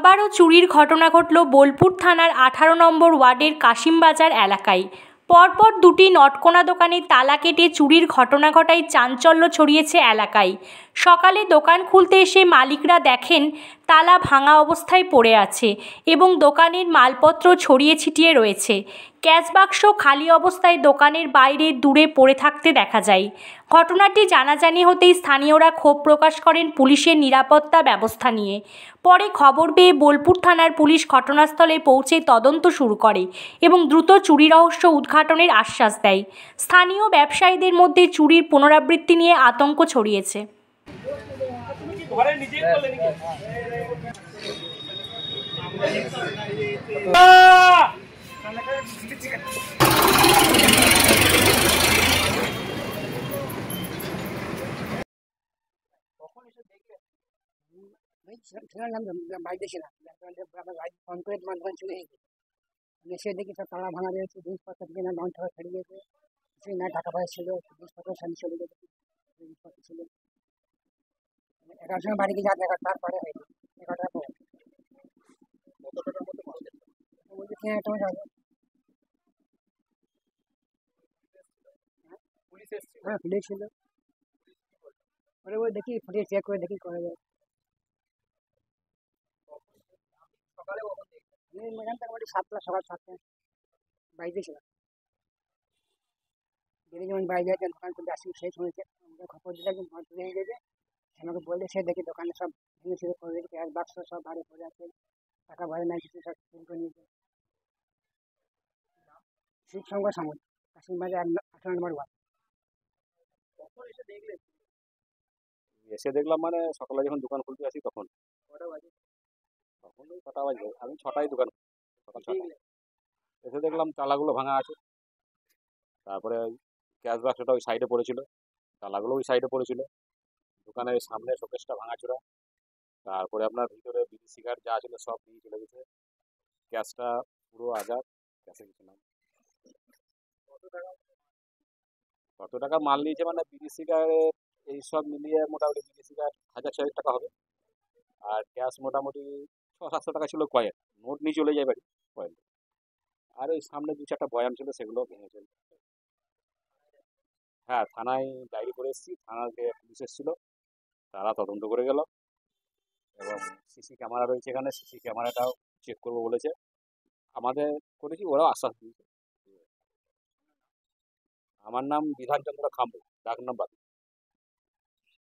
আবারও চুরির ঘটনা ঘটল বোলপুর থানার 18 নম্বর ওয়ার্ডের কাশিমবাজার এলাকায়। পরপর দুটি নটকোনা দোকানে তালা কেটে চুরির ঘটনা ঘটায় চাঞ্চল্য ছড়িয়েছে এলাকায়। সকালে দোকান খুলতে এসে মালিকরা দেখেন তালা ভাঙা অবস্থায় পড়ে আছে এবং দোকানের মালপত্র ছড়িয়ে ছিটিয়ে রয়েছে। ক্যাশ বাক্স খালি অবস্থায় দোকানের বাইরে দূরে পড়ে থাকতে দেখা যায়। ঘটনাটি জানাজানি হতেই স্থানীয়রা ক্ষোভ প্রকাশ করেন পুলিশের নিরাপত্তা ব্যবস্থা নিয়ে। পরে খবর পেয়ে বোলপুর থানার পুলিশ ঘটনাস্থলে পৌঁছে তদন্ত শুরু করে এবং দ্রুত চুরি রহস্য উদ্ঘাটনের আশ্বাস দেয়। স্থানীয় ব্যবসায়ীদের মধ্যে চুরির পুনরাবৃত্তি নিয়ে আতঙ্ক ছড়িয়েছে। বাড়িতে ছিলাম, ফোন করে তোমার দোকান চলে গেছে। এসে দেখি সব তালা ভাঙা রয়েছে, জিনিসপত্র কিনা লঞ্চ হয়ে ফেলে গেছে, কিছুই না, টাকা পয়সা ছিল, জিনিসপত্র সামনে চলে গেছে, জিনিসপত্র ছিল। 11টার সময় বাড়ি গিয়ে যাতে তারপরে হয়নি, 11টার পর বলছি 3,000 টাকা যাবে। হ্যাঁ, পুলিশ ছিল। পরে ওই দেখি ফুটেজ চেক করে দেখি করা যায়। মোটামুটি 7টা, সকাল 7টায় বাড়িতে ছিলাম। যেদিন যেমন বাইরে আছে দোকান খুলতে আসি, সেই শুনেছে আমাকে খবর দিলে একদম ঘর তুলে গেছে। আমাকে বললে সে দেখি দোকানে সব ভেঙে ছিল, করে দেখি ক্যাশ বাক্স সব বাইরে পড়ে আছে, টাকা ভরে নাই, কিছু সব চুরি করে নিয়েছে। শিবশঙ্কর সামন্ত, কাশিমবাজার 18 নম্বর ওয়ার্ড। এসে দেখলাম মানে সকালে যখন দোকান খুলতে আসি তখন ওই 6টা বাজে, আমি 6টায় দোকান, সকাল 6টা এসে দেখলাম তালাগুলো ভাঙা আছে। তারপরে ক্যাশ বাক্সটা ওই সাইডে পড়েছিল, তালাগুলো ওই সাইডে পড়েছিল, দোকানের সামনে শোকেসটা ভাঙাচোরা। তারপরে আপনার ভিতরে বিড়ি সিগারেট যা ছিল সব নিয়ে চলে গেছে, ক্যাশটা পুরো আজাদ, ক্যাশে কিছু নাই। কত টাকা মাল নিয়েছে মানে বিড়ি সিগারেট এইসব মিলিয়ে মোটামুটি বিড়ি সিগারেট 1,000-6,000 টাকা হবে, আর ক্যাশ মোটামুটি 600-700 টাকা ছিল। কয়েন নোট নিয়ে চলে যায় বাড়ি, কয়েন। আর ওই সামনে 2-4টা বয়াম ছিল, সেগুলো ভেঙে চলে। হ্যাঁ, থানায় ডায়েরি করে এসেছি, থানার যে পুলিশ এসেছিল তারা তদন্ত করে গেল এবং সিসি ক্যামেরা রয়েছে এখানে, সিসি ক্যামেরাটাও চেক করবো বলেছে। আমাদের করেছি, ওরাও আশ্বাস দিয়েছে। আমার নাম বিধানচন্দ্র খাম্বু, ডাক নাম বাপি।